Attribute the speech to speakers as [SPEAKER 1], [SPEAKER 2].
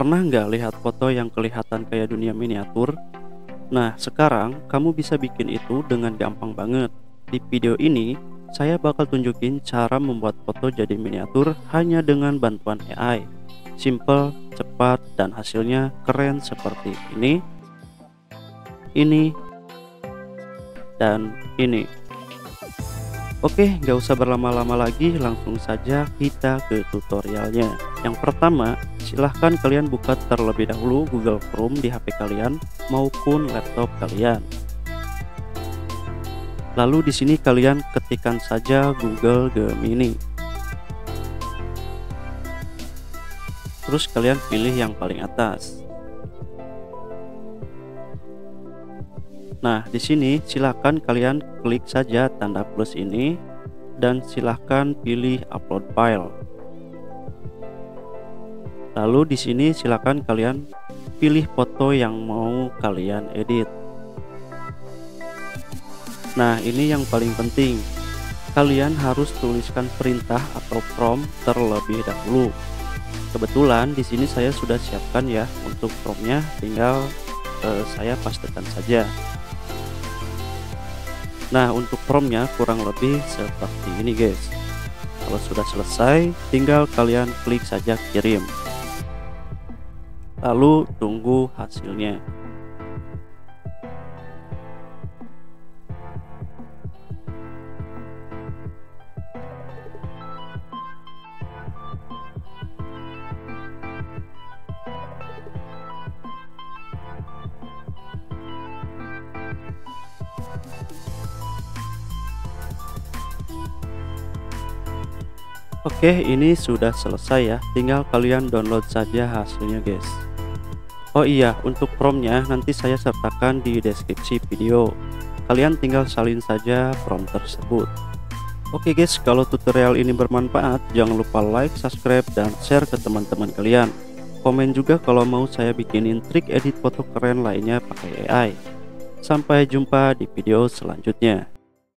[SPEAKER 1] Pernah nggak lihat foto yang kelihatan kayak dunia miniatur? Nah, sekarang kamu bisa bikin itu dengan gampang banget. Di video ini, saya bakal tunjukin cara membuat foto jadi miniatur hanya dengan bantuan AI. Simple, cepat, dan hasilnya keren seperti ini, dan ini. Oke, nggak usah berlama-lama lagi, langsung saja kita ke tutorialnya. Yang pertama, silahkan kalian buka terlebih dahulu Google Chrome di HP kalian maupun laptop kalian. Lalu di sini kalian ketikkan saja Google Gemini. Terus kalian pilih yang paling atas. Nah, di sini silakan kalian klik saja tanda plus ini dan silahkan pilih upload file. Lalu di sini silakan kalian pilih foto yang mau kalian edit. Nah, ini yang paling penting. Kalian harus tuliskan perintah atau prompt terlebih dahulu. Kebetulan di sini saya sudah siapkan ya untuk promptnya, tinggal saya pastekan saja. Nah, untuk promptnya kurang lebih seperti ini guys. Kalau sudah selesai, tinggal kalian klik saja kirim. Lalu tunggu hasilnya. Oke, ini sudah selesai ya. Tinggal kalian download saja hasilnya guys. Oh iya, untuk promptnya nanti saya sertakan di deskripsi video. Kalian tinggal salin saja prompt tersebut. Oke guys, kalau tutorial ini bermanfaat, jangan lupa like, subscribe, dan share ke teman-teman kalian. Komen juga kalau mau saya bikinin trik edit foto keren lainnya pakai AI. Sampai jumpa di video selanjutnya.